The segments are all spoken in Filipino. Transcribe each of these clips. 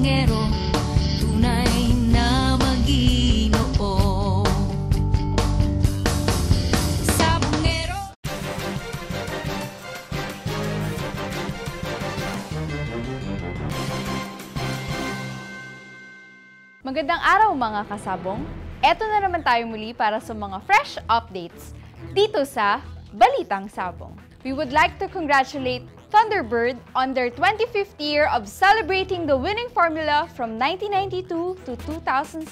sabongero, tunay na Maginoo. Sabongero. Magandang araw mga kasabong! Eto na naman tayo muli para sa mga fresh updates dito sa Balitang Sabong. We would like to congratulate Thunderbird on their 25th year of celebrating the winning formula from 1992 to 2017.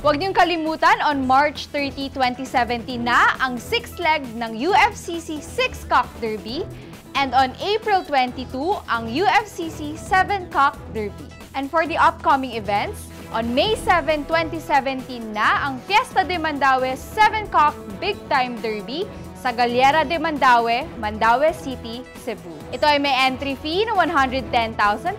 Huwag niyong kalimutan, on March 30, 2017 na ang 6th leg ng UFCC 6-Cock Derby and on April 22 ang UFCC 7-Cock Derby. And for the upcoming events, on May 7, 2017 na ang Fiesta de Mandaue 7-Cock Big Time Derby sa Galera de Mandaue, Mandaue City, Cebu. Ito ay may entry fee na 110,000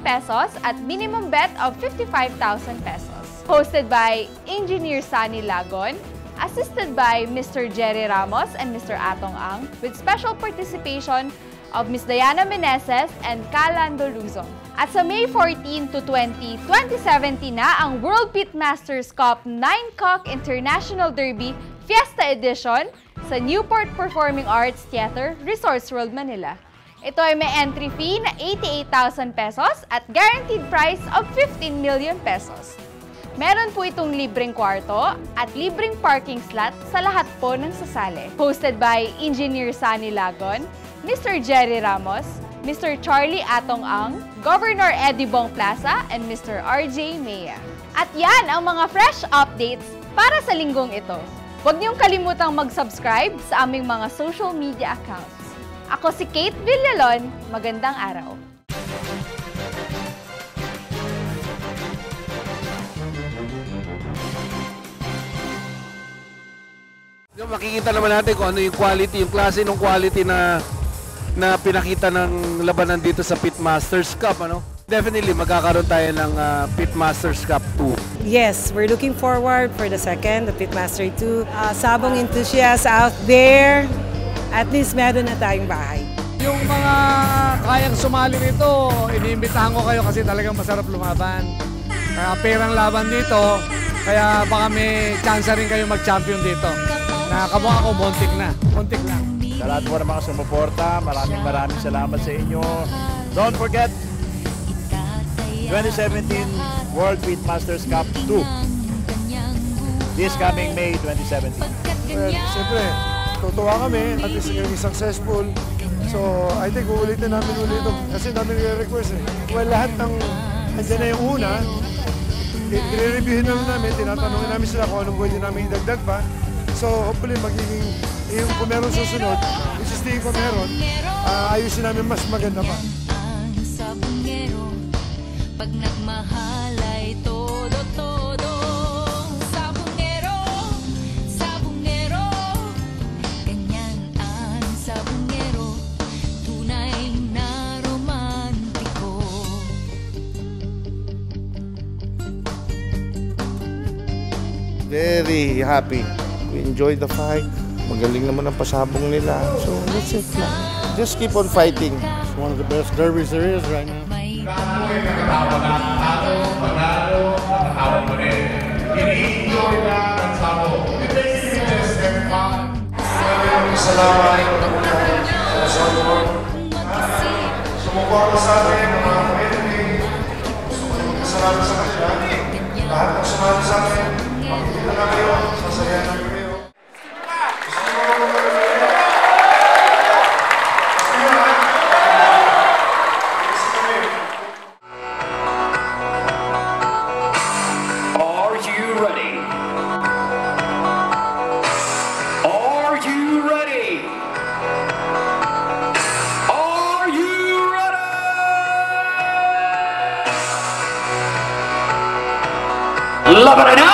pesos at minimum bet of 55,000 pesos. Hosted by Engineer Sunny Lagon, assisted by Mr. Jerry Ramos and Mr. Atong Ang, with special participation of Ms. Diana Meneses and Calando Luzon. At sa May 14 to 20, 2017 na ang World Pitmasters Cup 9-Cock International Derby Fiesta Edition sa Newport Performing Arts Theater, Resorts World, Manila. Ito ay may entry fee na 88,000 pesos at guaranteed prize of 15 million pesos. Meron po itong libreng kwarto at libreng parking slot sa lahat po ng sasali. Hosted by Engineer Sunny Lagon, Mr. Jerry Ramos, Mr. Charlie Atong Ang, Governor Eddie Bong Plaza, and Mr. RJ Mea. At yan ang mga fresh updates para sa linggong ito. Huwag niyong kalimutang mag-subscribe sa aming mga social media accounts. Ako si Kate Villalon. Magandang araw. Makikita naman natin kung ano yung quality, yung klase ng quality na pinakita ng labanan dito sa Pitmasters Cup, ano? Definitely, magkakaroon tayo ng Pitmasters Cup 2. Yes, we're looking forward for the second, the Pitmaster 2. Sabong enthusiasts out there, at least meron na tayong bahay. Yung mga kayang sumali nito, iniimbitahan ko kayo kasi talagang masarap lumaban. Kaya perang laban dito, kaya baka may chance rin kayo mag-champion dito. Nakakamukha ko, montik na. Montik lang. Sa lahat po ng mga sumuporta, maraming salamat sa inyo. Don't forget, 2017 World Pitmasters Cup 2. This coming May 2017. Well, siyempre, tutuwa kami at least naging successful. So, I think uulitin namin ulit ito. Kasi namin nire-request eh. Well, lahat ng andyan na yung una, i-reviewin namin, tinatanungin namin sila kung anong pwede namin idagdag pa. So, hopefully, magiging yung kung meron susunod, which is tingin ko meron, ayusin namin mas maganda pa. Pag nagmahal ay todo-todo. Sabongero, sabongero, ganyan ang sabongero, tunay na romantiko. Very happy. We enjoyed the fight. Magaling naman ang pasabong nila. So, that's it lang. Just keep on fighting. It's one of the best derbies there is right now. Salamat sa Lord. Sumuporta sa atin ng mga community. Salamat sa kanila. Lahat ng sumali sa akin, makikita na kayo, sasaya na kayo. Laban na!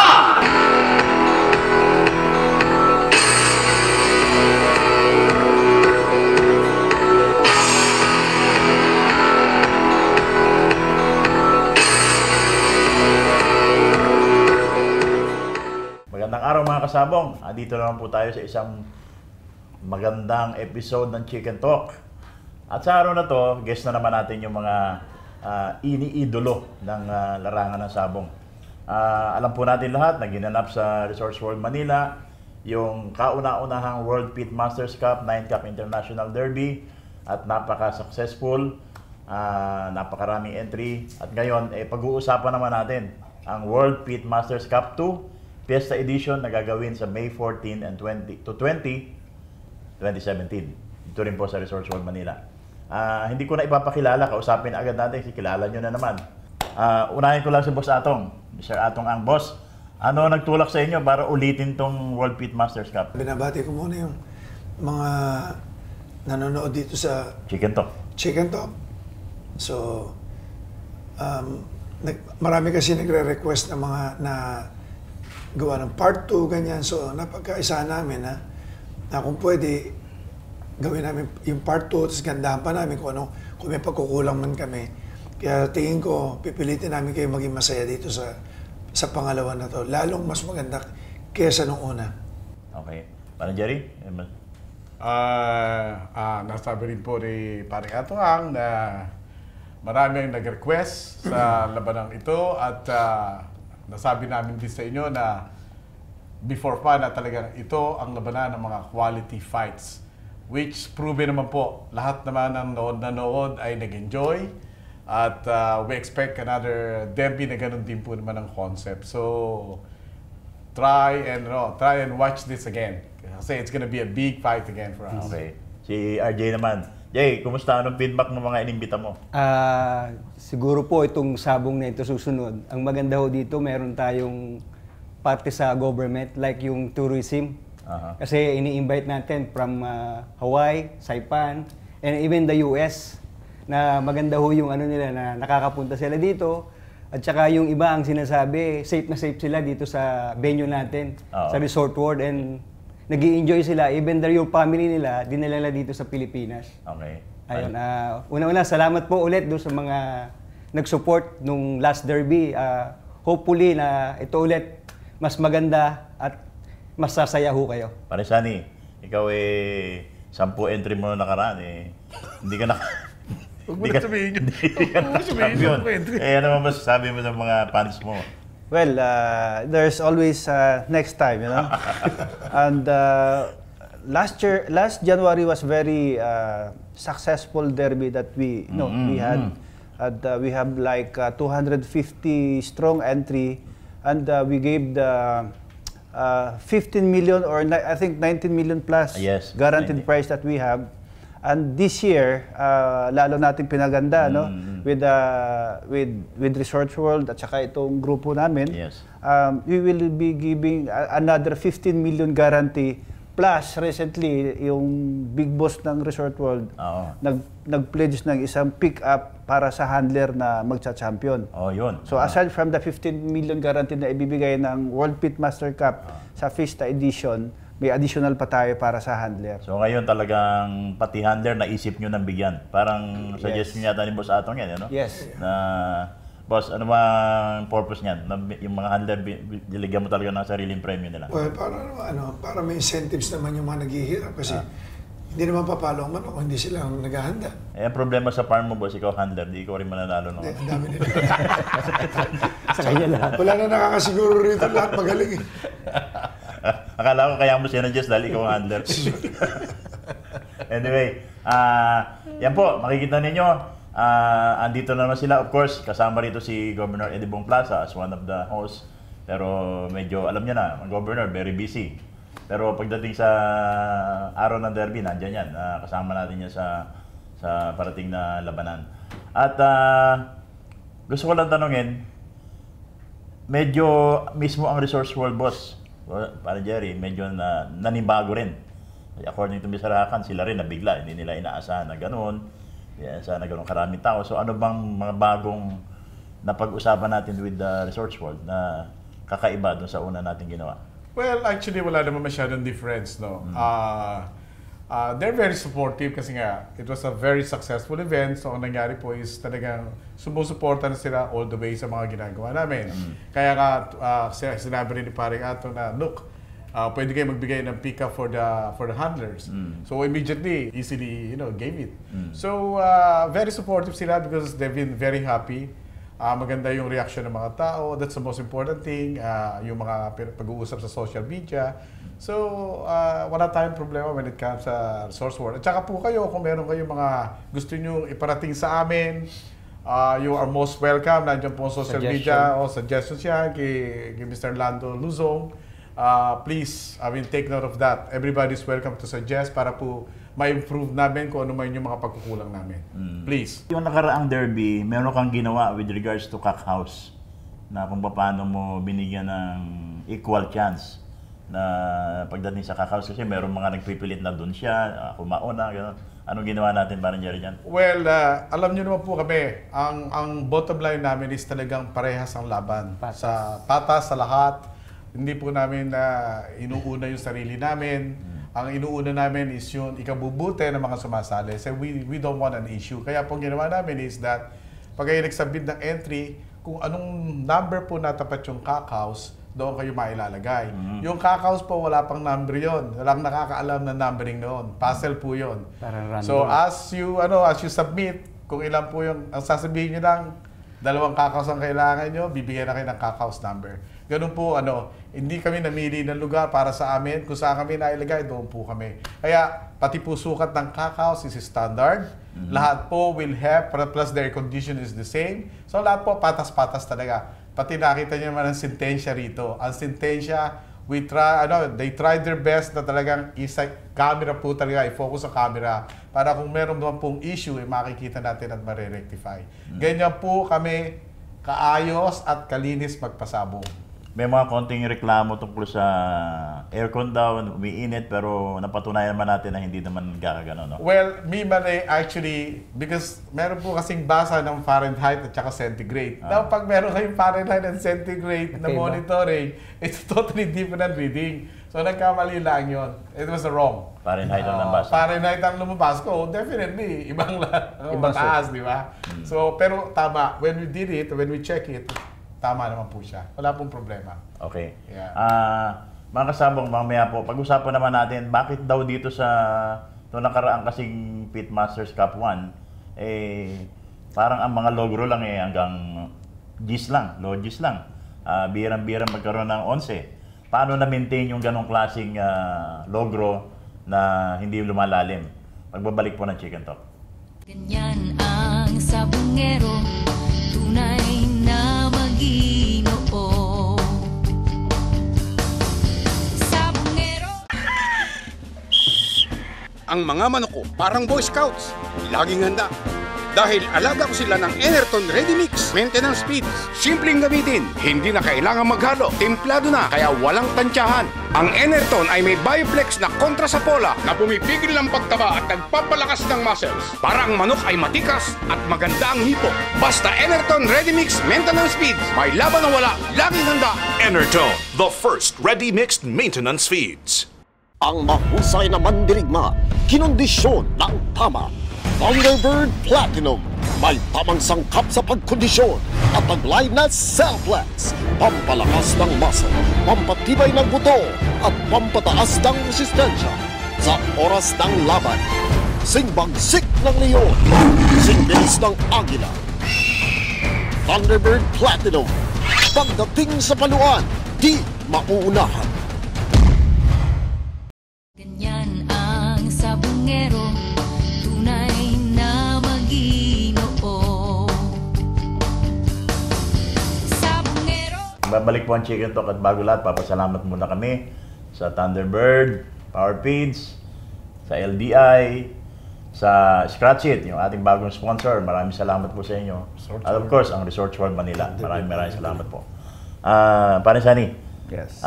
Magandang araw mga kasabong. Dito naman po tayo sa isang magandang episode ng Chicken Talk. At sa araw na to, guest na naman natin yung mga iniidolo ng larangan ng sabong. Alam po natin lahat na ginanap sa Resorts World Manila yung kauna-unahang World Pitmasters Cup, 9 Cup International Derby at napaka-successful, napakaraming entry. At ngayon, pag-uusapan naman natin ang World Pitmasters Cup 2 Fiesta Edition na gagawin sa May 14 and 20 to 20, 2017. Ito rin po sa Resorts World Manila. Hindi ko na ipapakilala, kausapin agad natin, kilala nyo na naman. Unahin ko lang si Boss Atong. Mr. Atong ang boss. Ano nagtulak sa inyo para ulitin tong World Pitmasters Cup? Binabati ko muna yung mga nanonood dito sa Chicken Talk. Chicken Talk. So, marami kasi nagre-request ng mga na gawa ng part 2, ganyan. So, napagkaisa namin na kung pwede, gawin namin yung part 2, tapos gandahan pa namin kung may pagkukulang man kami. Kaya tingin ko, pipilitin namin kayo maging masaya dito sa pangalawa na to. Lalong mas maganda kesa nung una. Okay. Parang Jerry? Nasabi rin po ni Paring Atoang na marami ang nag-request sa labanang ito at nasabi namin din sa inyo na before pa na talagang ito ang labanan ng mga quality fights, which proven naman po lahat naman ng nanood ay nag-enjoy at we expect another derby na ganun din po naman ang concept. So try and watch this again kasi it's gonna be a big fight again for us. Okay. Si RJ naman. Jay, kumusta? Anong feedback ng mga inimbita mo? Siguro po itong sabong na ito susunod. Ang maganda ho dito, meron tayong parte sa government like yung tourism. Kasi ini-invite natin from Hawaii, Saipan, and even the US na maganda ho yung nila na nakakapunta sila dito. At saka yung iba ang sinasabi, safe na safe sila dito sa venue natin, sa Resort World, and nag-i-enjoy sila. Even though yung family nila, dinala nila dito sa Pilipinas. Okay. Ayun, una-una, salamat po ulit doon sa mga nag-support nung last derby. Hopefully na ito ulit mas maganda at mas sasaya ho kayo. Pare Sunny, ikaw 10 entry mo na nakaraan hindi ka na... Huwag mo na sabihin yun. Ano mo masasabi mo sa mga fans mo? Well, there's always next time, you know. And last January was very successful derby that we had. And we have like 250 strong entry, and we gave the 15 million or I think 19 million plus guaranteed prize that we have. And this year, lalo natin pinaganda with Resorts World at saka itong grupo namin. We will be giving another 15 million guarantee plus recently yung big boss ng Resort World nag-pledge ng isang pick-up para sa handler na magcha-champion. Yun. So aside from the 15 million guarantee na ibibigay ng World Pitmaster Cup sa Fiesta Edition, may additional pa tayo para sa handler. So ngayon talagang pati handler naisip nyo ng bigyan. Parang suggestion yata ni Boss Atong yan, ano? Yes. Na, Boss, ano ba ang purpose niyan? Yung mga handler, diligyan mo talaga ng sariling premium nila? Well, para may incentives naman yung mga naghihirap kasi hindi naman papalo ang manok kung hindi sila naghahanda. Ang problema sa farm mo, Boss, ikaw handler, di ikaw rin mananalo. No? Ang dami nila. Sa kanya lahat. Wala na nakakasiguro rito, lahat magaling. Akala ko kaya mo siya ng Diyos dahil ikaw ang handler. Anyway, yan po, makikita ninyo. Andito naman sila, of course, kasama rito si Governor Eddie Bong Plaza as one of the hosts. Pero medyo, alam niya na, ang Governor, very busy. Pero pagdating sa araw ng derby, nandyan yan. Kasama natin yan sa parating na labanan. At gusto ko lang tanungin, medyo mismo ang Resorts World boss, para Jerry, medyo nanibago rin. According to Mr. Hakan, sila rin nabigla. Hindi nila inaasahan na gano'n. Inaasahan na gano'n karaming tao. So ano bang mga bagong napag-usapan natin with the Resorts World na kakaiba doon sa una natin ginawa? Well, actually, wala naman masyadong difference, no? They're very supportive kasi nga, it was a very successful event. So, ang nangyari po is talagang sumusuporta na sila all the way sa mga ginagawa namin. Kaya nga, sinabi rin ni Paring Ato na, look, pwede kayo magbigay ng pick-up for the handlers. So immediately, easily, gave it. So very supportive sila because they've been very happy. Maganda yung reaction ng mga tao. That's the most important thing. Yung mga pag-uusap sa social media. So wala tayong problema when it comes sa Resorts World. At saka po kayo, kung meron kayong mga gusto nyo iparating sa amin, you are most welcome. Nandiyan po social media o suggestions yan kay Mr. Lando Luzong. Please, take note of that. Everybody's welcome to suggest para po ma-improve namin kung ano man yung mga pagkukulang namin. Please. Yung nakaraang derby, meron kang ginawa with regards to Cock House na kung paano mo binigyan ng equal chance na pagdating sa Cock House kasi meron mga nagpipilit na doon siya, kumauna, gano'n. Anong ginawa natin para dyan dyan? Well, alam niyo naman po kami, ang bottom line namin is talagang parehas ang laban. Sa patas, sa lahat. Hindi po namin inuuna yung sarili namin. Ang inuuna namin is yung ikabubuti ng mga sumasali. So we don't want an issue. Kaya po ginawa namin is that pag kayo nagsubmit ng entry, kung anong number po natapat yung Cock House, doon kayo mailalagay. Yung Cock House po, wala pang number yon. Walang nakakaalam ng numbering noon. Puzzle po yon. So as you submit, kung ilan po yung, ang sasabihin nyo lang, 2 Cock House ang kailangan nyo, bibigyan na kayo ng Cock House number. Ganun po, hindi kami namili ng lugar para sa amin. Kung saan kami nailagay, doon po kami. Kaya, pati po sukat ng Cock House is standard. Lahat po will have, plus their condition is the same. So lahat po, patas-patas talaga. Pati nakita niyo naman ang sentensya rito. Ang sentensya, they tried their best na talagang camera po talaga, i-focus sa camera para kung meron naman pong issue, makikita natin at marirectify. Ganyan po kami kaayos at kalinis magpasabong. May mga konting reklamo tungkol sa aircon daw, umiinit, pero napatunayan naman natin na hindi naman gano'n, no? Well, actually, because meron po kasing basa ng Fahrenheit at saka centigrade. Now, pag meron kayong Fahrenheit and centigrade na monitoring, it's totally different reading. So, nagkamali lang yun. It was wrong. Fahrenheit ang lumabas. Fahrenheit ang lumabas ko, definitely, ibang mataas, di ba? So, pero tama, when we did it, when we check it, tama naman po siya. Wala pong problema. Okay. Yeah. Mga kasabong, mamaya po, pag-usapan naman natin, bakit daw dito sa nakaraang kasing Pitmasters Cup 1, parang ang mga logro lang hanggang G's lang, low G's lang. Birang-birang magkaroon ng 11. Paano na-maintain yung ganong klaseng logro na hindi lumalalim? Magbabalik po ng Chicken Talk. Ganyan ang sabongero, tunay na Ginoo. Sabongero. Ang mga manok ko parang Boy Scouts, laging handa. Dahil alaga ko sila ng Enerton Ready Mix Maintenance Speeds. Simpleng gamitin, hindi na kailangan maghalo. Templado na, kaya walang tansyahan. Ang Enerton ay may Bioflex na kontra sa pola na pumipigil ng pagtaba at nagpapalakas ng muscles. Para ang manok ay matikas at maganda ang hipo. Basta Enerton Ready Mix Maintenance Speeds. May laban na wala, laging handa. Enerton, the first Ready Mixed Maintenance Feeds. Ang mahusay na mandirigma, kinondisyon ng tama. Thunderbird Platinum, may tamang sangkap sa pagkondisyon at taglay na Cellplex, pampalakas ng muscle, pampatibay ng buto at pampataas ng resistensya sa oras ng laban. Singbagsik ng leon, singbilis ng agila. Thunderbird Platinum, pagdating sa paluan, di mauunahan. Ganyan ang sabongero, tunay na Ginoo. Sabongero. Babalik po ang Chicken Talk at bago lahat, papasalamat muna kami sa Thunderbird, Power Feeds, sa LDI, sa Scratch It, yung ating bagong sponsor. Maraming salamat po sa inyo. At of course, ang Resorts World Manila. Maraming salamat po. Pare Sunny, yes.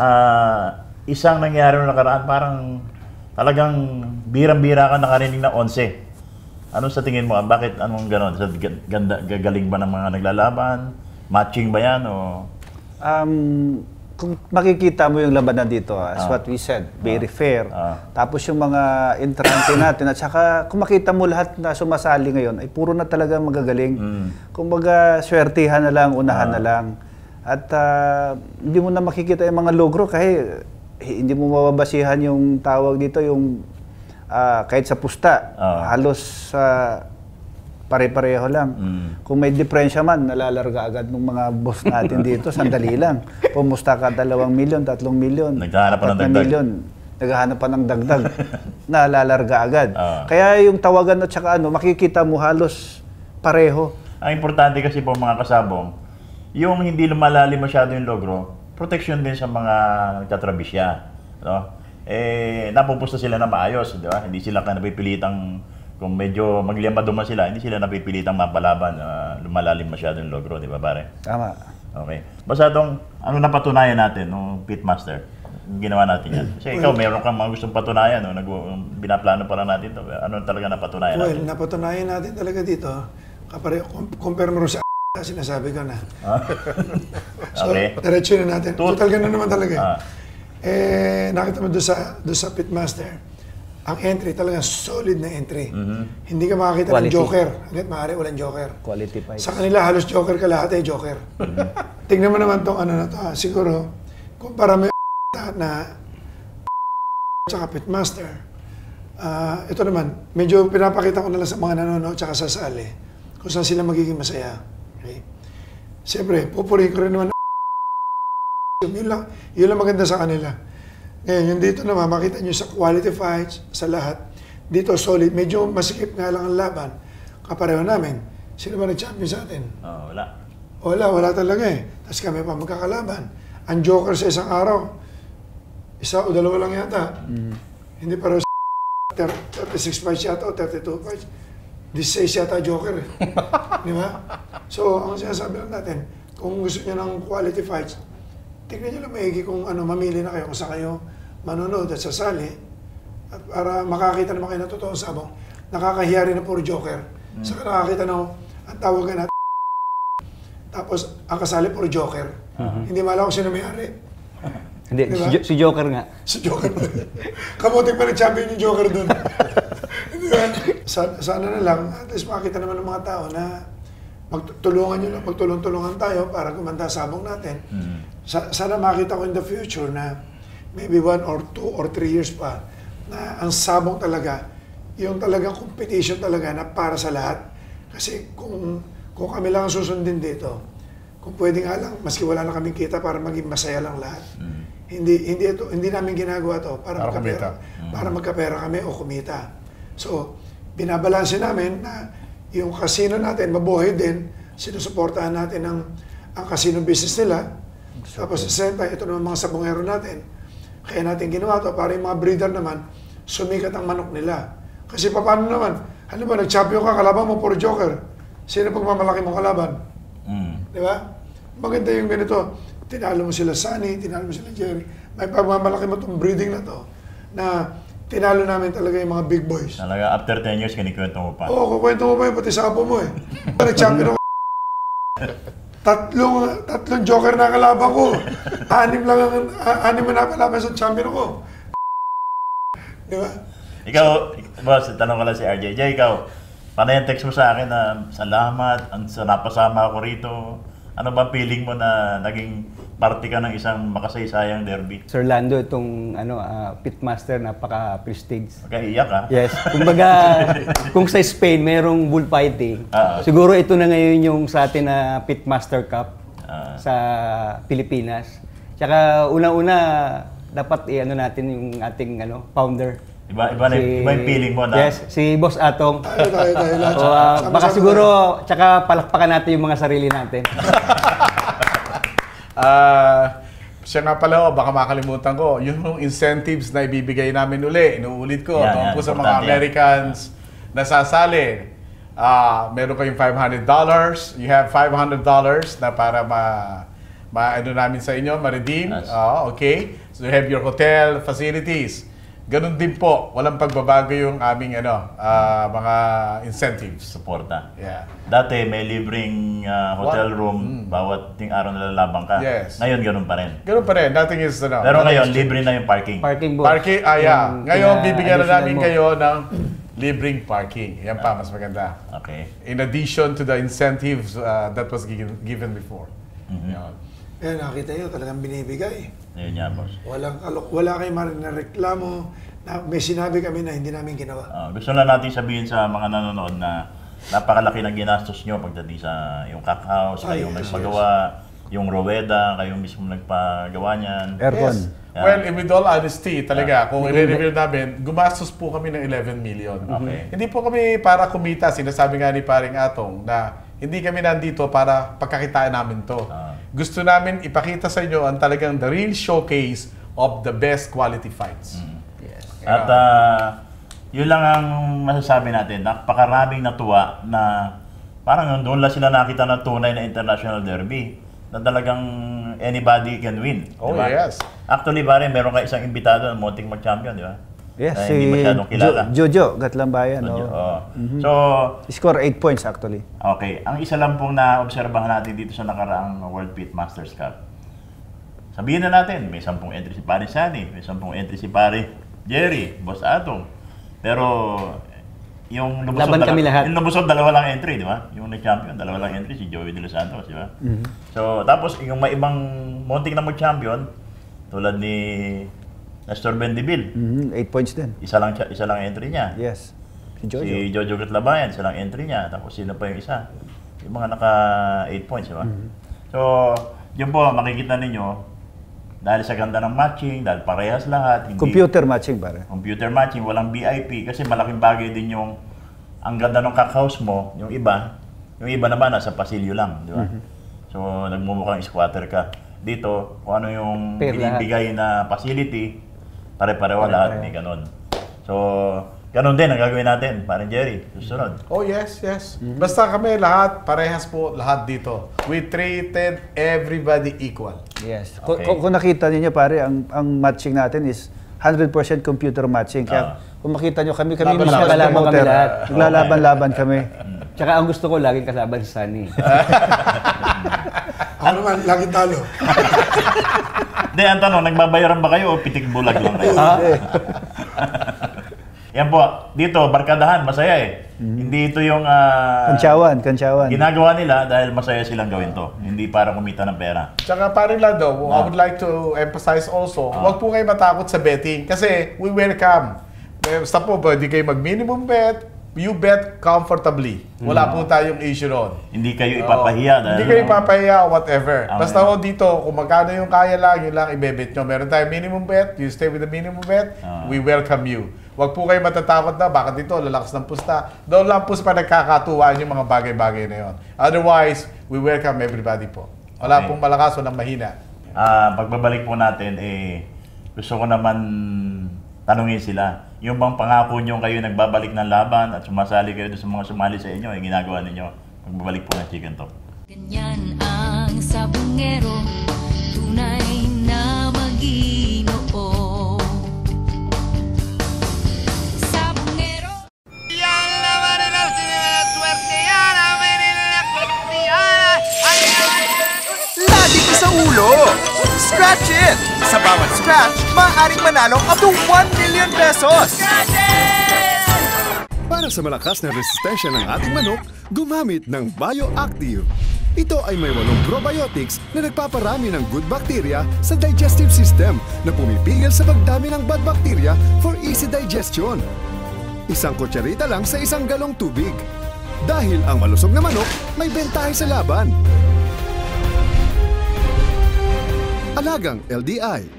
Isang nangyari na nakaraan, parang talagang birang-bira ka nakarinig na 11. Ano sa tingin mo? Bakit anong gano'n? Gagaling ba ng mga naglalaban? Matching ba yan? O? Kung makikita mo yung labanan dito, as what we said, very fair. Tapos yung mga entrante natin, at saka kung makita mo lahat na sumasali ngayon, ay puro na talaga magagaling. Kumbaga, swertihan na lang, unahan na lang. At hindi mo na makikita yung mga logro kasi hindi mo mababasihan yung tawag dito, yung kahit sa pusta, halos pare-pareho lang. Kung may diferensya man, nalalarga agad ng mga boss natin dito, sandali lang. Pumusta ka 2 milyon, 3 milyon, 4 milyon, naghahanap pa ng dagdag, nalalarga agad. Kaya yung tawagan at saka makikita mo halos pareho. Ang importante kasi po mga kasabong, yung hindi lumalalim masyado yung logro, protection din sa mga nagtatrabisya. No? Napupusta sila na maayos, di ba? Hindi sila napipilitang, kung medyo magliyamaduma sila, hindi sila napipilitang mapalaban, lumalalim masyado yung logro, di ba pare? Tama. Okay. Basta itong, ano napatunayan natin, no, Pitmaster? Ginawa natin yan. Kasi ikaw, meron kang mga gustong patunayan, no? Binaplano pa lang natin ito. Ano talaga napatunayan natin? Well, napatunayan natin talaga dito, compare mo sa sinasabi ko na. So, diretso na natin. Total ganun naman talaga. Nakita mo doon sa Pitmaster, ang entry talagang solid na entry. Hindi ka makakita ng joker. Hanggat maaari, walang joker. Quality fights. Sa kanila, halos joker ka lahat joker. Tingnan mo naman itong ano na to. Siguro, kumpara mo na tsaka Pitmaster, ito naman, medyo pinapakita ko na lang sa mga nanonood tsaka sa sali kung saan sila magiging masaya. Okay? Siyempre, pupurihin ko rin naman yun lang maganda sa kanila. Ngayon, yung dito naman, makita nyo sa quality fights, sa lahat, dito solid, medyo masikip nga lang ang laban. Kapareho namin, sino ba nag-champion sa atin? Wala. Wala talaga Tapos kami pa magkakalaban. Ang joker sa isang araw, isa o dalawa lang yata. Hindi para 36 fights yata o 32 fights. 16 yata joker Di ba? So, ang sinasabi lang natin, kung gusto nyo ng quality fights, tignan nyo lang maigi kung mamili na kayo, kung saan kayo manonood at sasali. At para makakita naman kayo na totoong sabong, nakakahiya rin na puro joker. Saka nakakita na ang tawagan natin. Tapos, ang kasali puro joker. Hindi malaw kung sino may-ari. Hindi, diba? si Joker nga. Si Joker. Kamuting pa nag-champion yung Joker doon. Sana na lang, at least makakita naman ng mga tao na magtulong-tulungan tayo para gumanda sabong natin. Sana makita ko in the future na maybe 1 or 2 or 3 years pa na ang sabong talaga, yung talagang competition talaga na para sa lahat. Kasi kung kami lang ang susundin dito, kung pwede nga lang, maski wala na kaming kita para maging masaya lang lahat. Hindi namin ginagawa to para magkapera kami o kumita. So, binabalanse namin na yung casino natin, mabuhay din, sinusuportahan natin ang casino business nila. Tapos sa same time, ito naman mga sabongero natin. Kaya natin ginawa to para yung mga breeder naman, sumikat ang manok nila. Kasi paano naman? Ano ba, nag-champion ka, kalaban mo puro joker. Sino pagmamalaki mong kalaban? Di ba? Maganda yung ganito. Tinalo mo sila Sunny, tinalo mo sila Jerry. May pagmamalaki mo itong breeding na to na tinalo namin talaga yung mga big boys. Talaga, after 10 years, kinikwento mo pa? Oo, kukwento mo pa yung pati sapo mo Nag-champion ako. Tatlong joker na kalaban ko. Anim na kalaban sa champion ko. Di ba? Ikaw, boss, tanong ko lang si RJ. Ikaw, paano yung text mo sa akin na salamat, napasama ako rito. Ano ba feeling mo na naging parte ka ng isang makasaysayang derby? Sir Lando, itong Pitmaster, napaka-prestige. Kaiyak ka? Yes. Kumbaga, kung sa Spain merong bullfighting, siguro ito na ngayon yung sa atin na Pitmaster Cup sa Pilipinas. Tsaka unang-una, dapat natin yung ating founder. Iba yung feeling mo na? Yes, si Boss Atong. Tayo lahat. Baka siguro, tsaka palakpakan natin yung mga sarili natin. Siya nga pala, baka makalimutan ko, yung incentives na ibibigay namin inuulit ko, tungkol sa mga Americans na sasali. Meron kayong $500, you have $500 na para ano namin sa inyo, ma-redeem. Okay. So you have your hotel facilities. Ganun din po, walang pagbabago yung aming mga incentives. Suporta. Yeah. Dati may libreng hotel room bawat ting araw na lalabang ka. Yes. Ngayon ganun pa rin. Ganun pa rin. Nothing is Pero ngayon libre na yung parking. Parking booth. Parking, ngayon bibigyan na namin kayo ng libreng parking. Yan pa, mas maganda. Okay. In addition to the incentives that was given before. Eh, nakita nyo, talagang binibigay. Ayun nga, boss. Wala kayong reklamo. May sinabi kami na hindi namin ginawa. Gusto lang natin sabihin sa mga nanonood na napakalaki ng ginastos nyo pagdating sa yung cockhouse, kayong nagpagawa, yung Roweda, kayong mismo nagpagawa niyan. Aircon. Yes. Well, with all honesty, talaga, kung i-review namin, gumastos po kami ng 11 million. Okay. Hindi po kami para kumita. Sinasabi nga ni Paring Atong na hindi kami nandito para pagkakitaan namin to. Gusto namin ipakita sa inyo ang talagang the real showcase of the best quality fights. At yun lang ang masasabi natin. Napakaraming natuwa na parang doon lang sila nakita ng tunay na international derby na talagang anybody can win. Oh, diba? yes. Actually, pare, meron ka isang imbitado na munting mag-champion, di ba? Yes, na hindi masyadong kilala. Jojo Gatlambayan. So, score 8 points actually. Okay. Ang isa lang pong na-obserbahan natin dito sa nakaraang World Pitmasters Cup. Sabihin na natin, may 10 entry si Pare Sunny, may 10 entry si Pare Jerry, Boss Atong. Pero yung lubusod, dalawa lang entry, di ba? Yung nag-champion, dalawa lang entry, si Joey De Los Santos, di ba? So, tapos yung may ibang munting na mag-champion, tulad ni Nestor Bendivil. 8 points din. Isa lang entry niya. Yes. Si Jojo Gatlabayan, isa lang entry niya. Tapos sino pa yung isa? Yung mga naka 8 points, di ba? So, yun po, makikita ninyo, dahil sa ganda ng matching, dahil parehas lahat. Hindi, computer matching, pare. Computer matching, walang VIP. Kasi malaking bagay din yung, ang ganda ng cockhouse mo, yung iba naman nasa pasilyo lang, di ba? So, nagmumukhang squatter ka. Dito, kung ano yung binibigay na facility, pare-pareho lahat, may ganun. So, ganun din ang gagawin natin, parang Jerry, susunod. Oh, yes, yes. Basta kami lahat, parehas po lahat dito. We treated everybody equal. Yes. Okay. Kung nakita niyo pare, ang matching natin is 100% computer matching. Kaya kung makita niyo kami naglalaban-laban kami. Tsaka ang gusto ko, laging kalaban si Sunny. Ako naman, laging talo. Hindi, ang tanong, nagbabayaran ba kayo o pitik bulag lang kayo? Yan po, dito, barkadahan, masaya eh. Hindi ito yung Kantsawan. ginagawa nila dahil masaya silang gawin to. Hindi para kumita ng pera. Tsaka paring Lando, I would like to emphasize also, huwag po kayo matakot sa betting kasi we welcome. Basta po, pwede kayo mag-minimum bet, you bet comfortably. Wala po tayong issue ron. Hindi kayo ipapahiya. Hindi kayo ipapahiya, whatever. Basta ho dito, kung magkano yung kaya lang, yun lang ibebet nyo. Meron tayong minimum bet, you stay with the minimum bet, we welcome you. Huwag po kayo matatakot na, bakit dito, lalakas ng pusta. Doon lang po sa nagkakatuwaan yung mga bagay-bagay na yun. Otherwise, we welcome everybody po. Wala pong malakas o ng mahina. Pagbabalik po natin, gusto ko naman tanungin sila. Yung bang pangako nyo kayo nagbabalik ng laban at sumasali kayo sa mga sumali sa inyo, ay ginagawa ninyo pagbabalik po ng Chicken Talk. Ganyan ang sabongero, tunay na Maginoo. Sabongero. Lagi ka sa ulo! Scratch it! Sa bawat scratch, maaaring manalo up to 1 million pesos! Para sa malakas na resistensya ng ating manok, gumamit ng Bioactive. Ito ay may 8 probiotics na nagpaparami ng good bacteria sa digestive system na pumipigil sa pagdami ng bad bacteria for easy digestion. 1 kutsarita lang sa 1 galong tubig. Dahil ang malusog na manok may bentahe sa laban. Alagang LDI.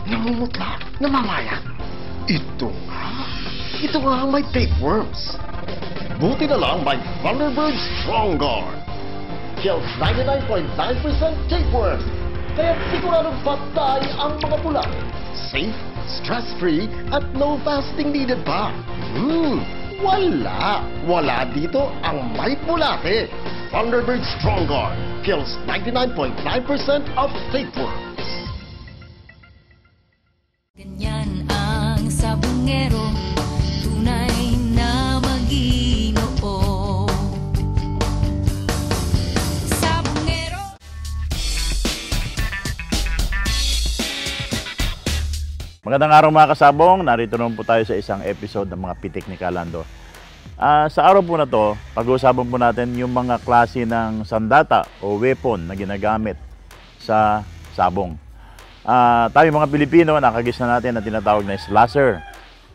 Namumutla, namamaya. Ito nga ang may tapeworms. Buti na lang may Thunderbird Strong Guard. Kills 99.9% tapeworm. Kaya siguradong patay ang mga bulak. Safe, stress-free, at no fasting needed pa. Wala dito ang may bulate. Thunderbird Strong Guard kills 99.9% of tapeworms. Ganyan ang sabongero, tunay na Maginoo. Sabongero. Magandang araw mga kasabong, narito naman po tayo sa isang episode ng mga Pitik ni Kalando. Sa araw po na to, pag-uusapan po natin yung mga klase ng sandata o weapon na ginagamit sa sabong. Tayo mga Pilipino, nakagis na natin na tinatawag na slasher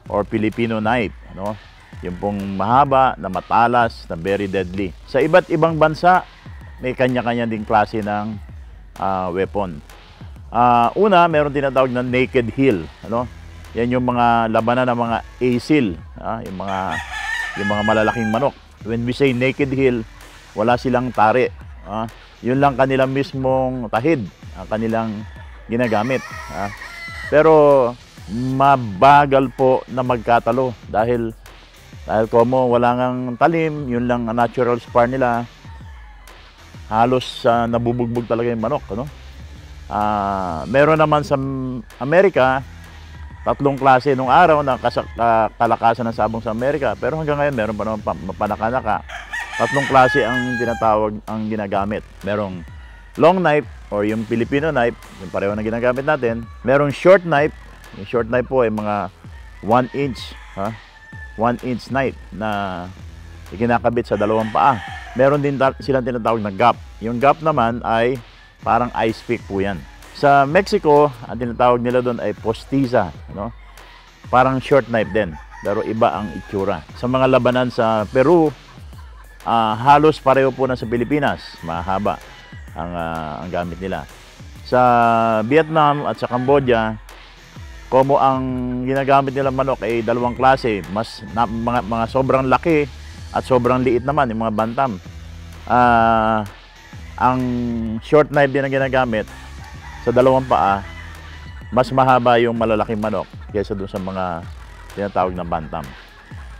or Filipino knife. Ano? Yung pong mahaba, na matalas, na very deadly. Sa iba't ibang bansa, may kanya-kanya ding klase ng weapon. Una, meron tinatawag na naked heel, ano? Yan yung mga labanan ng mga asil, yung mga malalaking manok. When we say naked heel, wala silang tari. Yun lang kanilang mismong tahid, ang kanilang ginagamit. Pero mabagal po na magkatalo dahil wala ngang talim, yun lang ang natural spar nila. Halos nabubugbog talaga yung manok, ano? Meron naman sa Amerika, 3 klase nung araw na kalakasan ng sabong sa Amerika. Pero hanggang ngayon, meron pa naman panaka-naka. 3 klase ang tinatawag, ang ginagamit. Merong long knife or yung Filipino knife, yung pareho na ginagamit natin. Merong short knife. Yung short knife po ay mga 1 inch, 1 inch knife na ikinakabit sa 2 paa. Meron din silang tinatawag na gap. Yung gap naman ay parang ice pick po yan. Sa Mexico, ang tinatawag nila doon ay postiza. No? Parang short knife din, pero iba ang itsura. Sa mga labanan sa Peru, halos pareho po na sa Pilipinas. Mahaba ang gamit nila. Sa Vietnam at sa Cambodia, como ang ginagamit nila manok ay 2 klase. Mga sobrang laki at sobrang liit naman, yung mga bantam. Ang short knife din ang ginagamit sa 2 paa, mas mahaba yung malalaking manok kaysa dun sa mga tinatawag na bantam.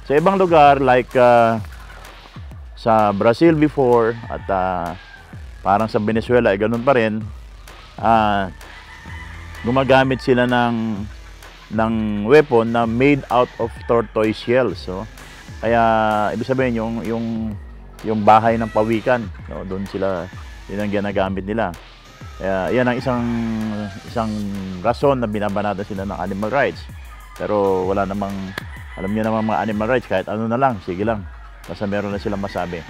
Sa ibang lugar like sa Brazil before at parang sa Venezuela ay ganun pa rin, gumagamit sila ng weapon na made out of tortoise shells. So, kaya ibig sabihin yung bahay ng pawikan, no? Doon sila, yun ang ginagamit nila. Kaya yan ang isang rason na binabanatan sila ng animal rights. Pero wala namang, alam niyo naman mga animal rights, kahit ano na lang, sige lang, basta meron na silang masabi.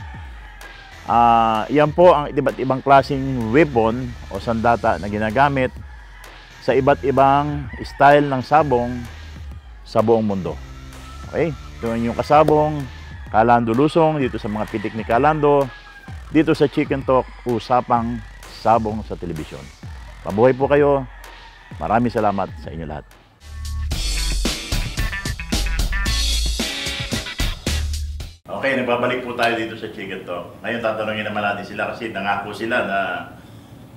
Yan po ang iba't ibang klaseng weapon o sandata na ginagamit sa iba't ibang style ng sabong sa buong mundo. Okay? Ito yung kasabong Kalando Lusong dito sa mga Pitik ni Kalando, dito sa Chicken Talk, usapang sabong sa telebisyon. Mabuhay po kayo. Maraming salamat sa inyo lahat. Okay, nagbabalik po tayo dito sa Chicken Talk. Ngayon tatanungin naman natin sila kasi nangako sila na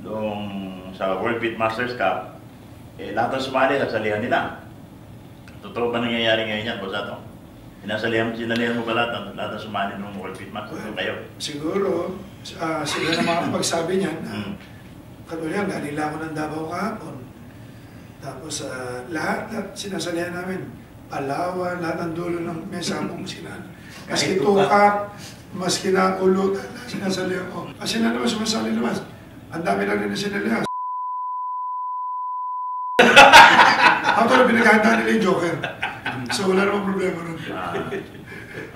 doon sa World Pitmasters Cup, lahat ng sumali, nasalihan nila. Totoo ba nangyayari ngayon yan, Bosato? Sinalihan mo ba lahat ng sumali ng World Pitmasters kayo? Siguro, sila naman ang pagsabi niyan. Katulad, galing lang ako ng Davao kahapon. Tapos lahat sinasalihan namin. Palawan, lahat ng dulo ng mesa kung sila. Maski tukak, maski na ulo, sinasalihan ko. Kasi na naman sumasali naman. Ang dami lang rin na sinalihan. Ako na pinaghahanda nila yung Joker. So wala namang problema nun.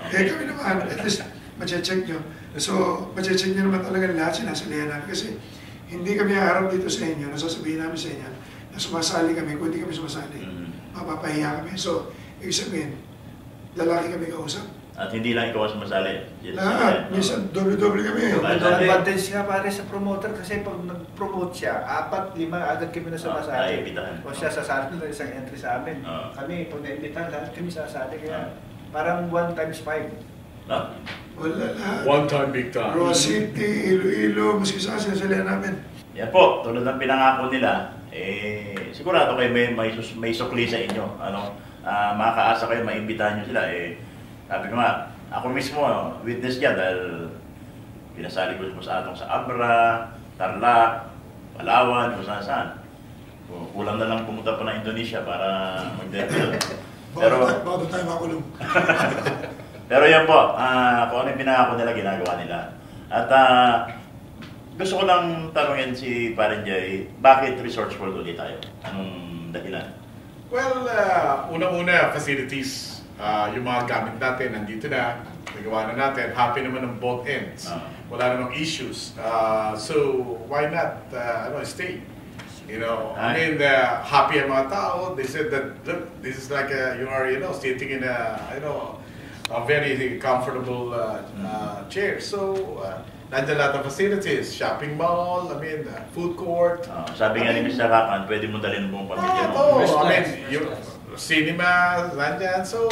Kaya kami naman, at least, mache-check nyo. So, mache-check nyo naman talaga lahat sinasalihan namin. Kasi hindi kami haharap dito sa inyo, nasasabihin namin sa inyo na sumasali kami. Kung hindi kami sumasali, mapapahiya kami. So, ibig sabihin, lalaki kami kausap. At hindi lang ikaw sumasali. Lahat. Minsan, doble-doble kami. Advantage nga pare sa promoter kasi pag nag-promote siya, 4, 5 agad kami na sumasali. O siya sasali na isang entry sa amin. Kami, pag naibitahan, lahat kami sasali. Kaya parang 1 times 5. Wala lahat. 1 time, big time. Rose City, Iloilo, maski saan sinasalihan namin. Yan po, tulad ng pinangako nila, sigurado kayo may sukli sa inyo. Makakaasa kayo, maimbitahan nyo sila. Sabi ko nga, ako mismo, witness niya dahil pinasali ko sa atong sa Abra, Tarlac, Palawan, kung saan-saan. Kulang na lang pumunta pa ng Indonesia para mag-debut. Bago tayo makulong. Pero yan po, kung ano yung pinangako nila, ginagawa nila. At gusto ko lang tanungin si Parin Jay, bakit Resorts World ulit tayo? Anong dahilan? Well, unang-una, facilities. Yung mga gamit natin, nandito na. Nagawa na natin. Happy naman ng both ends. Wala namang issues. So, why not stay? You know, I mean, happy ang mga tao. They said that, look, this is like you are, sitting in a very comfortable chair. So, nandiyan lahat ng facilities, shopping mall, I mean, food court. Sabi nga ni Mr. Kakan, pwede mo dalhin ang buong pamilya mo. I mean, yung cinema, nandiyan. So,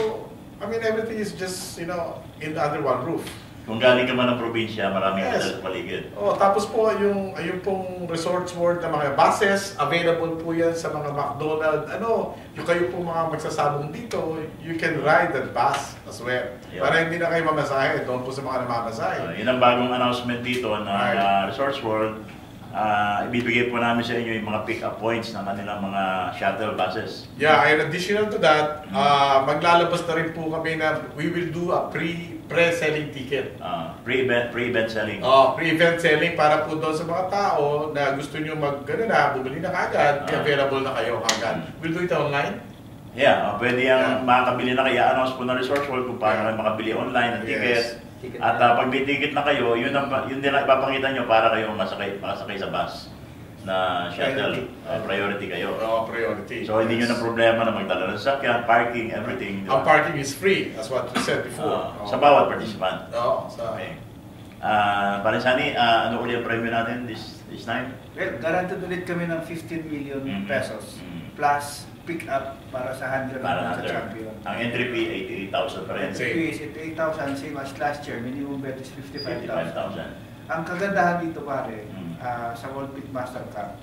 I mean, everything is just, under one roof. Kung galing ka man ng probinsya, maraming hotel sa paligid. Tapos po, yung pong Resorts World na mga buses, available po yan sa mga McDonald's. Yung kayo po mga magsasabong dito, you can ride that bus as well. Yeah. Para hindi na kayo mamasahe, doon po sa mga namamasahe. Yun ang bagong announcement dito na Resorts World. Ibibigay po namin sa inyo yung mga pick-up points ng kanilang mga shuttle buses. Yeah, and additional to that, maglalabas na rin po kami na we will do a pre-selling ticket. Pre-event selling. Pre-event selling para po doon sa mga tao na gusto nyo bumili na kagad, available na kayo kagad. We'll do it online? Yeah, pwede yung makakabili na kayo. Announce po ng Resorts World kung paano kayo makabili online ng ticket. At pag may ticket na kayo, yun din ang ipapakita nyo para kayo makasakay sa bus na shuttle. Priority kayo. Priority. So hindi nyo na problema na magdala ng sakyan, parking, everything. Ang parking is free, as what you said before. Sa bawat participant. Okay. Parisani, ano ulit ang premyo natin this time? Well, guaranteed ulit kami ng 15 million pesos plus pick-up para sa 100 sa champion. Ang entry fee, 88,000 pa rin. Entry fee is 88,000, same as last year. Minimum bet is 55,000. Ang kagandahan dito pare, sa World Pitmaster Cup,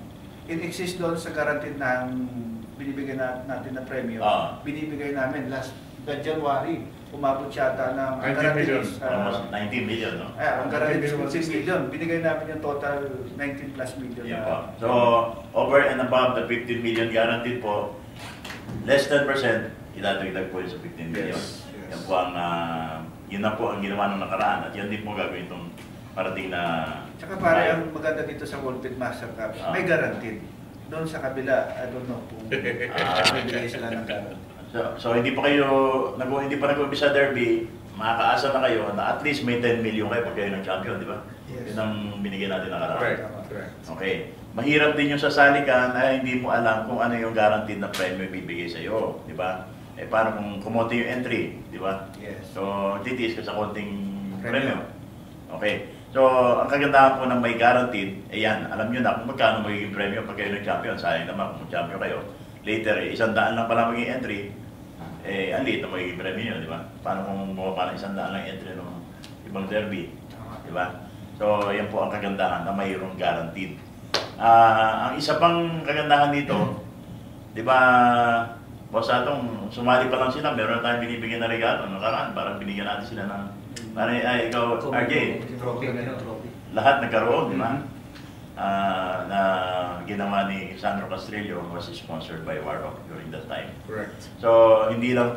in excess doon sa guaranteed ng binibigay natin na premyo, binibigay namin last January, umabot yata ng 19 million. Almost 19 million, no? Ang guaranteed is 15 million. Binigay namin yung total 19 plus million. So, over and above the 15 million guaranteed po, less than %, itatagdag po yun sa 15 million. Yan po yun na po ang ginawa ng nakaraan at yan din po gagawin itong parating na... Tsaka pare, ang maganda dito sa World Pitmaster Cup, may guaranteed. Doon sa kabila, I don't know kung bibigay sila ng guaranteed. So hindi pa nag-umpisa derby, makakaasa na kayo na at least may 10 million kayo pag kayo ng champion, di ba? Yes. Yun ang binigyan natin nakaraan. Correct. Okay. Mahirap din yung sasali ka na hindi mo alam kung ano yung guaranteed na premyo bibigay sa iyo, di ba? Paano kung kumonti yung entry, di ba? Yes. So, titiis ka sa konting premyo. Okay. So, ang kagandahan po ng may guaranteed, yan, alam nyo na kung magkano magiging premyo pag kayo nag-champion. Sayang naman kung champion kayo. Later, 100 lang pala magiging entry, ang liit na magiging premyo nyo, di ba? Paano kung bumaba ng 100 lang entry ng ibang derby, di ba? So, yan po ang kagandahan na mayroong guaranteed. Ang isa pang kagandahan dito, di ba, boss atong sumali pa lang sila, meron na tayong binibigyan na regalo. Nakaraan, parang binigyan natin sila ng, ikaw, RJ, lahat nagkaroon, di ba? Na ginawa ni Sandro Castrillo was sponsored by Warhawk during that time. Correct. So, hindi lang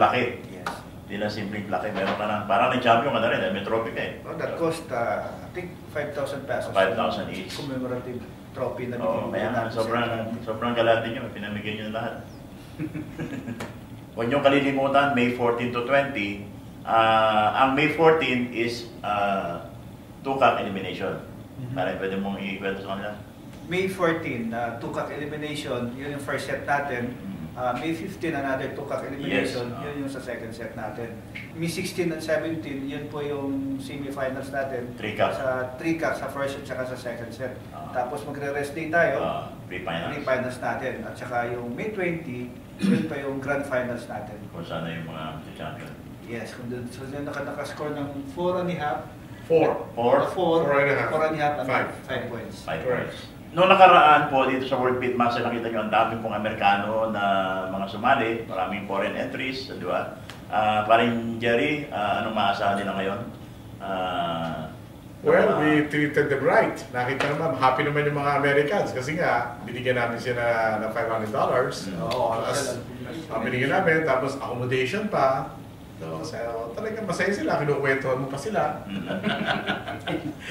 plaque. Yes. Hindi lang simpleng plaque. Meron ka ng, parang nag-champion ka na rin, may trophy ka eh. That cost, I think, 5,000 pesos. 5,000 each. Commemorative trophy na binibigyan natin. Sobrang galati nyo, pinamigay nyo lahat. Huwag nyo kalilimutan, May 14 to 20, ang May 14 is two-cup elimination. Parang pwede mong i-kwento sa kanila. May 14, two-cup elimination, yun yung first set natin. May 15, another two-cup elimination, yun yung sa second set natin. May 16 and 17, yun po yung semi-finals natin. Sa 3-cup sa first at saka sa second set. Tapos magre-rest day tayo, pre-finals natin. At saka yung May 20, yun pa yung grand finals natin. Kung sana yung mga champion. Yes, kung doon nakascore ng 4.5, 4 and a half, 5 points. 5 points. Noong nakaraan po dito sa World Pitmaster, nakita nyo ang dami pong Amerikano na mga sumali, maraming foreign entries, di ba? Paring Jerry, anong maasahan nila ngayon? Well, we treated them right. Nakita naman, happy naman yung mga Americans kasi nga, binigyan namin sila ng $500. Binigyan namin, tapos accommodation pa. So, talagang masaya sila, kinukwentuhan mo pa sila.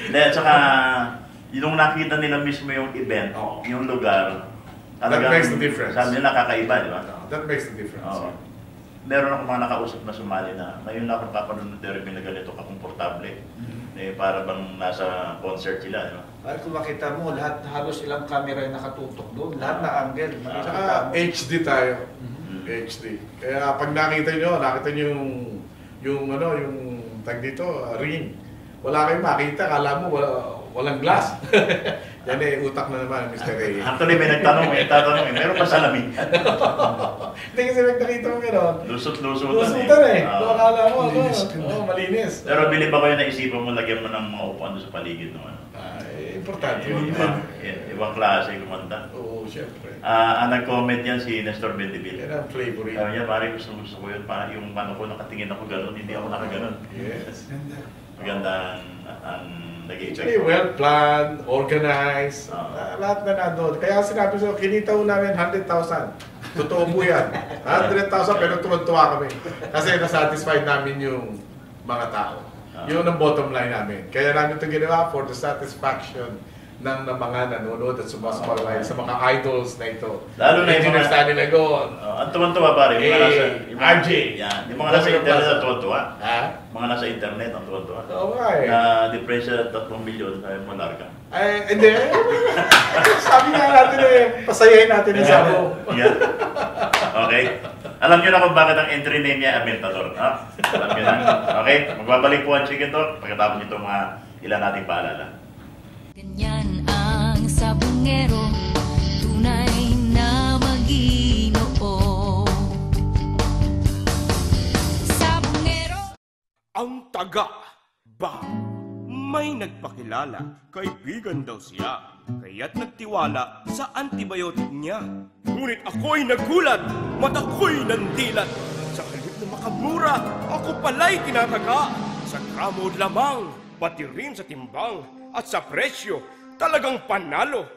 At saka, yung nakita nila mismo yung event, yung lugar, That makes the difference. Sabi nila kakaiba, di ba? That makes the difference. Oo. Meron akong mga nakausap na sumali na ngayon lang akong kapanood ng derby na ganito kakomportable. Eh, para bang nasa concert sila, di ba? Ay, kung makita mo, lahat halos ilang camera yung nakatutok doon. Lahat na angle. Saka HD tayo. HD. Kaya pag nakita nyo yung tag dito, ring. Wala kayong makita, kala mo walang glass. Yan utak na naman, Mr. Ray. Actually, may nagtatanong, meron pa salamin? Hindi kasi nakita mo gano'n. Lusot-lusutan Lusutan akala mo, malinis. Pero bilib ako yung naisipan mo, lagyan mo ng mga upuan doon sa paligid naman. Importante yun. Ibang klase kumanta. Oo, syempre. Ang nag-comment yan si Nestor Bendivil. Yan ang favorite. Sabi niya, pare gusto ko yun. Parang yung mano ko, nakatingin ako gano'n, hindi ako nakaganon. Yes. Maganda ang nag-i-check. Actually, well-planned, organized, lahat na nandun. Kaya sinabi ko, kinita ko namin 100,000. Totoo po yan. 100,000 pero tuwa kami. Kasi nasatisfied namin yung mga tao. Yun ang bottom line namin. Kaya namin ito ginawa for the satisfaction ng mga nanonood at sumasabay sa mga idols na ito. Lalo na yung mga Stanley Lagon. Ang tuwan-tuwa pare, yung mga nasa RJ. Yan, yung mga nasa internet ang tuwan-tuwa. Mga nasa internet ang tuwan-tuwa. Oo nga eh. Na-depresya 3 milyon sa Monarca. Ay, hindi. Sabi nga natin pasayahin natin yung sabong. Yan. Okay. Alam niyo na kung bakit ang entry name niya Aventador. Alam niyo na. Okay. Magbabalik po ang Chicken Talk pagkatapos nito mga ilan nating paalala. Ganyan ang sabongero, tunay na Maginoo. Sabongero. Ang taga ba? May nagpakilala, kaibigan daw siya, kaya't nagtiwala sa antibiotic niya. Ngunit ako'y nagulat, mata ko'y nandilat. Sa halip na makamura, ako pala'y tinataga. Sa gramo lamang, pati rin sa timbang, at sa presyo, talagang panalo.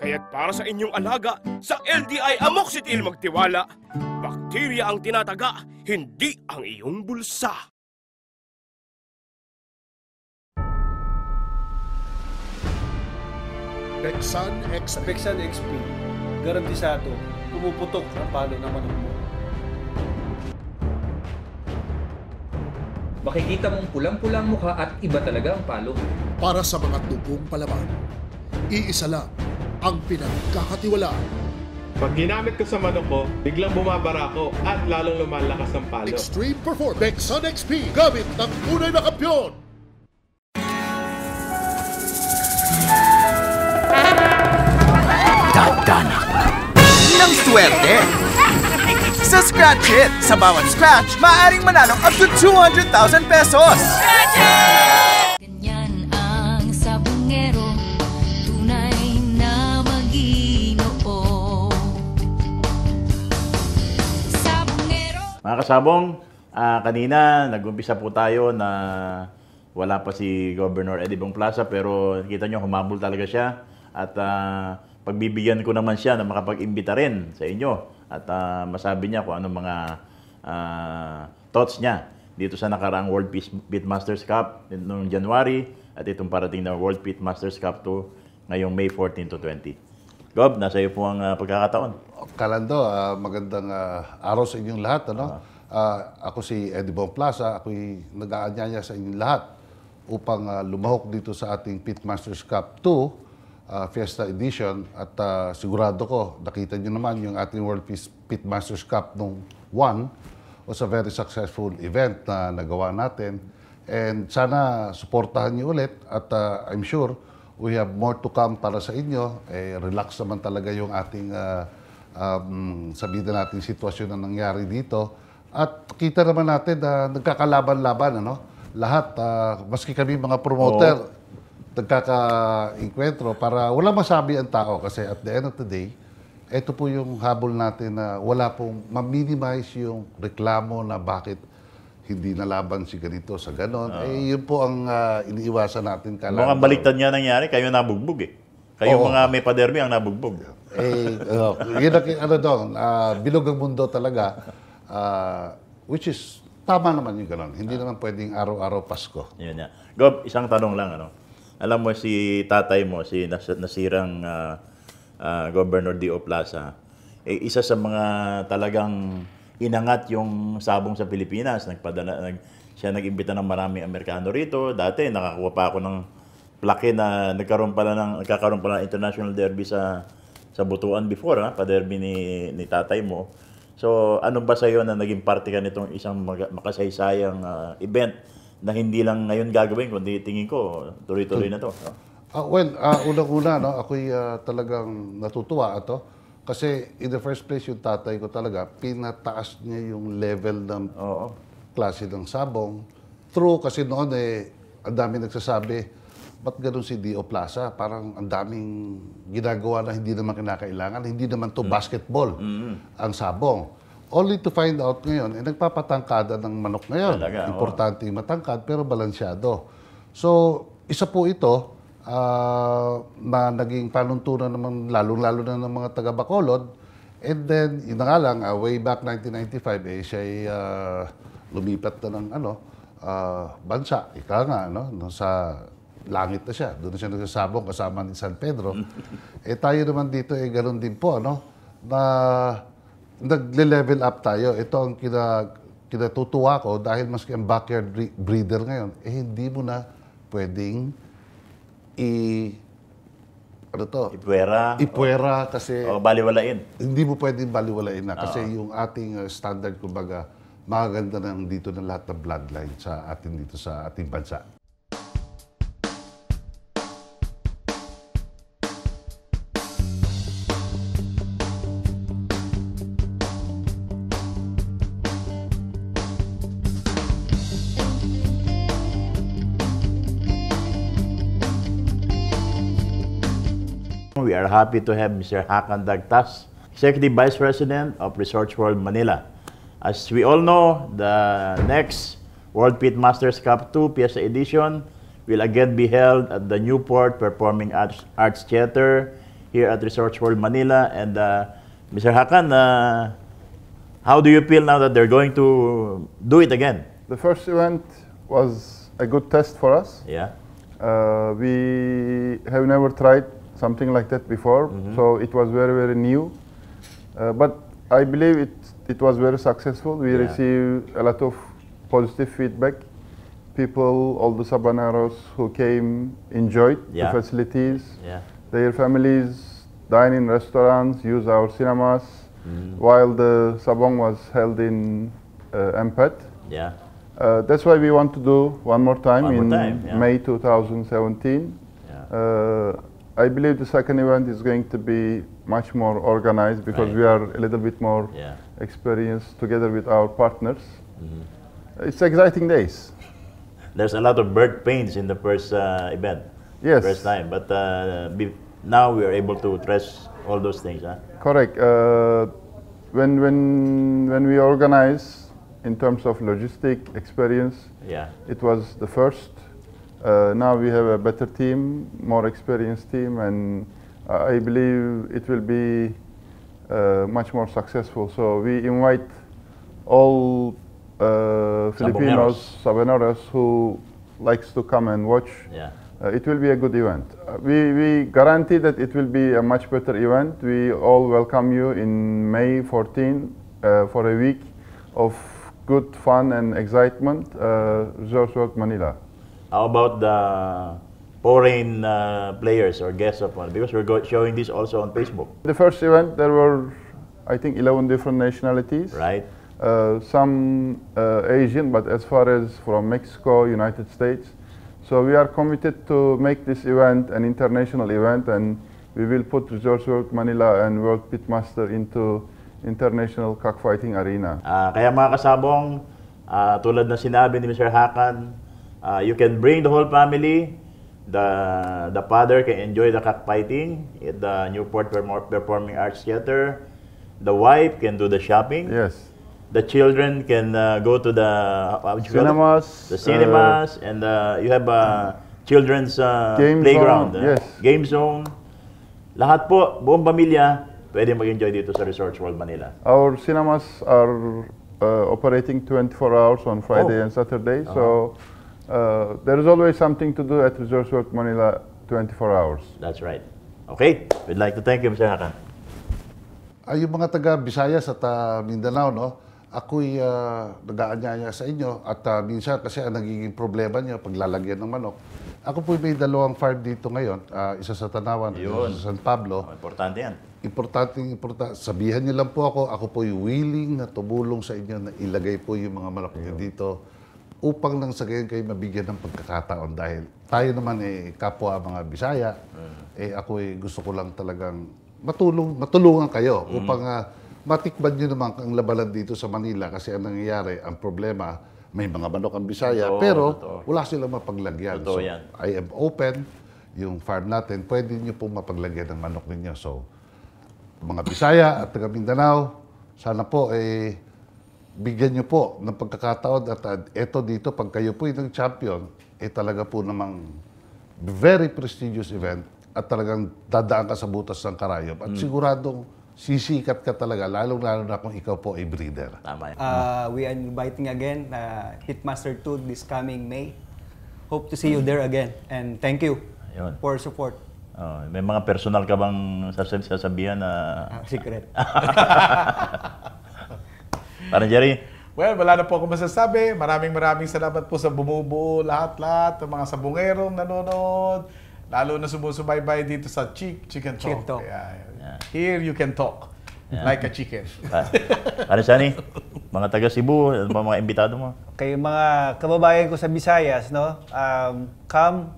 Kaya't para sa inyong alaga, sa LDI Amoxicil magtiwala. Bakterya ang tinataga, hindi ang iyong bulsa. Bexan XP. Bexan XP, garantisado, pumuputok ang palo ng manok mo. Makikita mong pulang-pulang mukha at iba talaga ang palo. Para sa mga tubong palaban, iisa lang ang pinagkakatiwalaan. Pag ginamit ko sa manok ko, biglang bumabara ko at lalong lumalakas ang palo. Extreme Performance Bexan XP, gamit ng tunay na kampyon. Dadanak ng swerte. Sa Scratch It, sa bawat scratch, maaaring manalo up to 200,000 pesos. Ganyan ang sabongero, tunay na Maginoo. Sabongero. Mga kasabong, kanina nag-umpisa po tayo na wala pa si Governor Eddie Bong Plaza pero nakita nyo humabol talaga siya at pagbibigyan ko naman siya na makapag-imbita rin sa inyo at masabi niya kung ano mga thoughts niya dito sa nakaraang World Pitmasters Cup noong January at itong parating na World Pitmasters Cup 2 ngayong May 14 to 20. Gob, nasa iyo po ang pagkakataon. Kalando, magandang araw sa inyong lahat. Ako si Eddie Bong Plaza, ako'y nag-aanyaya sa inyong lahat upang lumahok dito sa ating Pitmasters Cup 2 Fiesta Edition at sigurado ko, nakita nyo naman yung ating World Pitmasters Cup nung 1 was a very successful event na nagawa natin and sana suportahan nyo ulit at I'm sure we have more to come para sa inyo. Relax naman talaga yung ating sabihin natin sitwasyon na nangyari dito at kita naman natin na nagkakalaban-laban lahat, maski kami mga promoter nagkaka-inkwentro para wala masabi ang tao kasi at the end of the day, ito po yung habol natin na wala pong ma-minimize yung reklamo na bakit hindi nalaban si ganito sa ganon. Yun po ang iniiwasan natin. Mga baliktad niya nangyari, kayo nabugbog eh. Kayo mga may paderby ang nabugbog. Yun ang bilog ang mundo talaga, which is tama naman yung ganon. Hindi naman pwedeng araw-araw Pasko. Yun yan. Gob, isang tanong lang. Alam mo si tatay mo, si nasirang Governor D.O. Plaza, isa sa mga talagang inangat yung sabong sa Pilipinas. Siya nag-imbita ng maraming Amerikano rito. Dati nakakuha pa ako ng plaque na nagkakaroon pala ng international derby sa Butuan before, pa-derby ni tatay mo. So, ano ba sa iyo na naging parte ka nitong isang makasaysayang event na hindi lang ngayon gagawin, kundi tingin ko tuloy-tuloy na to? Unang-una, ako'y talagang natutuwa ito. Kasi in the first place, yung tatay ko talaga, pinataas niya yung level ng klase ng sabong. True, kasi noon ang daming nagsasabi, ba't ganun si D.O. Plaza? Parang ang daming ginagawa na hindi naman kinakailangan. Hindi naman to basketball ang sabong. Only to find out ngayon, nagpapatangkada ng manok ngayon. Talaga, importante yung matangkad, pero balansyado. So, isa po ito, na naging panuntunan naman, lalong-lalo na ng mga taga-Bacolod. And then, yun na nga lang, way back 1995, siya'y lumipat na ng bansa. Ika nga, sa langit na siya. Doon na siya nagsasabong kasama ni San Pedro. Tayo naman dito, ganoon din po, na nagle-level up tayo. Ito ang kinatutuwa ko dahil maski ang backyard breeder ngayon, hindi mo na pwedeng ipuwera kasi baliwalain. Hindi mo pwedeng baliwalain na kasi yung ating standard, kumbaga, maganda nang dito ng lahat ng bloodline sa atin dito sa ating bansa. We are happy to have Mr. Hakan Dagtas, Executive Vice President of Resorts World Manila. As we all know, the next World Pitmasters Cup 2 Fiesta Edition will again be held at the Newport Performing Arts Theater here at Resorts World Manila. And Mr. Hakan, how do you feel now that they're going to do it again? The first event was a good test for us. Yeah. We have never tried something like that before, so it was very, very new. But I believe it was very successful. We received a lot of positive feedback. People, all the Sabaneros who came, enjoyed the facilities. Their families dine in restaurants, use our cinemas, while the Sabong was held in Ampet. That's why we want to do one more time in May 2017. I believe the second event is going to be much more organized because we are a little bit more experienced together with our partners. It's exciting days. There's a lot of birth pains in the first event. Yes. First time, but now we are able to address all those things. Correct. When we organize in terms of logistic experience, it was the first. Now we have a better team, more experienced team, and I believe it will be much more successful. So we invite all Filipinos, Sabaneros who likes to come and watch. It will be a good event. We guarantee that it will be a much better event. We all welcome you in May 14 for a week of good fun and excitement, Resorts World Manila. How about the foreign players or guests of one? Because we're showing this also on Facebook. The first event, there were, I think, 11 different nationalities. Right. Some Asian, but as far as from Mexico, United States. So we are committed to make this event an international event, and we will put Resorts World Manila and World Pitmaster into international cockfighting arena. Kaya mga kasabong, tulad na sinabi ni Mr. Hakan, you can bring the whole family. The father can enjoy the cockfighting at the Newport Performing Arts Theater. The wife can do the shopping. Yes. The children can go to the cinemas. The cinemas, and you have children's playground. Game zone. Lahat po, buong pamilya, pwede mag-enjoy dito sa Resorts World Manila. Our cinemas are operating 24 hours on Friday and Saturday. So there is always something to do at Resorts World Manila 24 hours. That's right. Okay, we'd like to thank you, Mr. Hakan. Yung mga taga Visayas at Mindanao, no? Ako'y nag-aanyaya sa inyo at minsan kasi ang nagiging problema niyo paglalagyan ng manok. Ako po'y may 2 farm dito ngayon, isa sa Tanawan, isa sa San Pablo. Importante yan. Importante. Sabihan niyo lang po ako po'y willing na tumulong sa inyo na ilagay po yung mga manok niyo dito upang nang sa gayon kayo mabigyan ng pagkakataon dahil tayo naman kapwa mga Bisaya, ako'y gusto ko lang talagang matulungan kayo upang matikman nyo naman ang labanan dito sa Manila kasi ang nangyayari, ang problema, may mga manok ang Bisaya, pero wala silang mapaglagyan. So, I am open, yung farm natin, pwede nyo pong mapaglagyan ng manok ninyo. So, mga Bisaya at taga Mindanao, sana po bigyan nyo po ng pagkakataon at eto dito, pag kayo po yung champion, talaga po namang very prestigious event at talagang dadaan ka sa butas ng karayom at siguradong sisikat ka talaga, lalong-lalo na kung ikaw po ay breeder. Tama yan. We are inviting again Pitmaster 2 this coming May. Hope to see you there again. And thank you for support. May mga personal ka bang sasabihan na... secret. Parang Jerry? Well, wala na po ako masasabi. Maraming salamat po sa bumubuo lahat-lahat, ng mga sabungerong nanonood, lalo na sumusubaybay dito sa Chicken Talk. Here you can talk like a chicken. Ano Sani? Mga taga Cebu, ano ba mga imbitado mo? Kay mga kababayan ko sa Visayas, no? Come,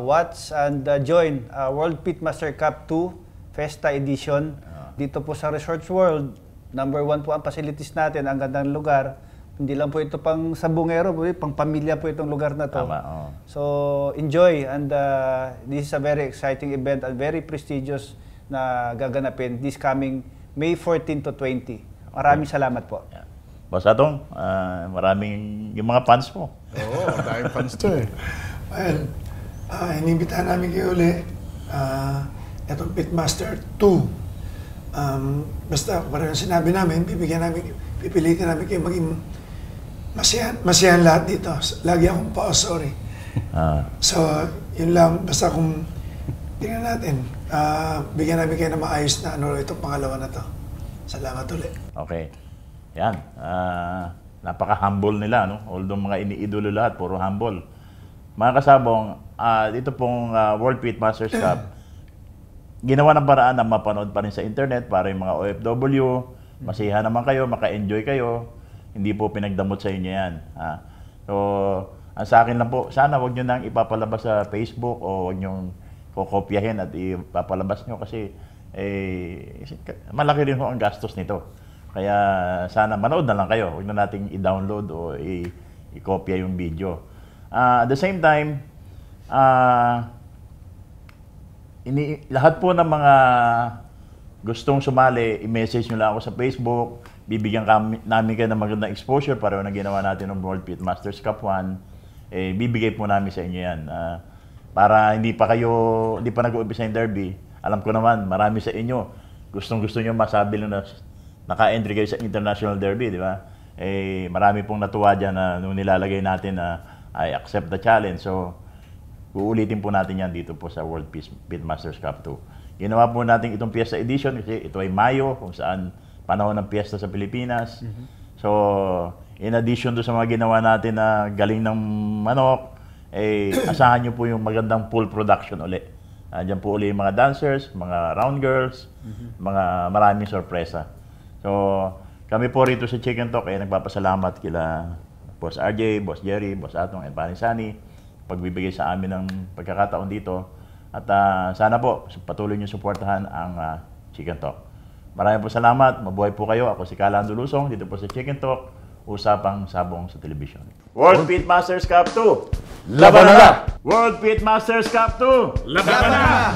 watch and join World Pitmaster Cup 2 Festa Edition dito po sa Resorts World. Number 1 po ang facilities natin, ang gandang lugar. Hindi lang po ito pang sabungero, pang pamilya po itong lugar na to. So enjoy and this is a very exciting event and very prestigious na gaganapin this coming May 14 to 20. Maraming salamat po. Boss Atong, maraming yung mga fans mo. Oo, daming fans to Well, inimbitahan namin kayo ulit. Itong Pitmaster 2. Basta, parang sinabi namin, pipilitin namin kayo maging masiyahan lahat dito. Lagi akong sorry. So, yun lang. Basta kung tingnan natin, bigyan namin kayo na maayos na itong pangalawa na to. Salamat ulit. Okay. Yan. Napaka-humble nila, no? Although mga iniidolo lahat, puro humble. Mga kasabong, dito pong World Pitmasters Cup, ginawa ng paraan na mapanood pa rin sa internet para yung mga OFW, masiyahan naman kayo, maka-enjoy kayo. Hindi po pinagdamot sa inyo yan. So, ang sa akin lang po, sana wag nyo nang ipapalabas sa Facebook o wag nyo kokopyahin at ipapalabas nyo kasi malaki rin po ang gastos nito. Kaya sana manood na lang kayo. Huwag na nating i-download o i-kopya yung video. At the same time, lahat po ng mga gustong sumali, i-message nyo lang ako sa Facebook. Bibigyan namin kayo ng magandang exposure para na ginawa natin ng World Pitmasters Cup 1. Bibigay po namin sa inyo yan. Para hindi pa nag-uumpisa yung derby. Alam ko naman, marami sa inyo, gustong-gusto nyo masabi lang na naka-entry kayo sa international derby, di ba? Marami pong natuwa dyan na nung nilalagay natin na I accept the challenge. So, uulitin po natin yan dito po sa World Pitmasters Cup 2. Ginawa po natin itong Fiesta Edition kasi ito ay Mayo, kung saan panahon ng Fiesta sa Pilipinas. So, in addition to sa mga ginawa natin na galing ng manok, asahan nyo po yung magandang full production ulit. Diyan po ulit yung mga dancers, mga round girls, mga maraming sorpresa. So, kami po rito sa Chicken Talk nagpapasalamat kila Boss RJ, Boss Jerry, Boss Atong, and Panisani pagbibigay sa amin ng pagkakataon dito. At sana po patuloy niyo suportahan ang Chicken Talk. Maraming po salamat. Mabuhay po kayo. Ako si Calando Lusong dito po sa Chicken Talk. Usapang sabong sa telebisyon. World Pitmasters Cup 2. Laban na! World Pitmasters Cup 2. Laban na!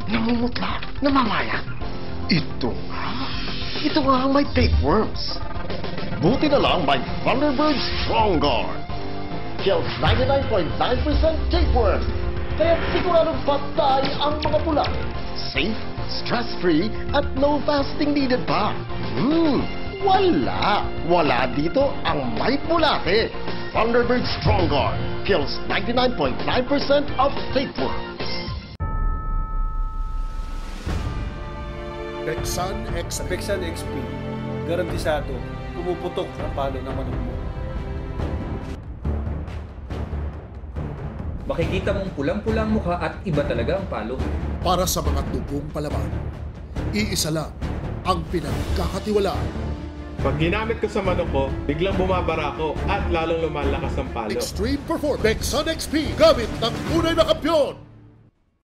Namumutla, namamaya. lang may tapeworms. Buti na lang may Thunderbird Strong Guard. Kills 99.9% tapeworms. Kaya siguradong patay ang mga pula. Safe, stress-free, at no fasting needed pa. Wala dito ang may bulate. Thunderbird Strong Guard kills 99.9% of tapeworms. Bexan XP. Bexan XP. Garantisado, pumuputok ang palo ng manok mo. Makikita mong pulang-pulang mukha at iba talaga ang palo. Para sa mga tubong palaban, iisa lang ang pinagkakatiwalaan. Pag ginamit ko sa manok ko, biglang bumabara ko at lalong lumalakas ang palo. Extreme Performance. Bexan XP. Gamit ng tunay na kampiyon.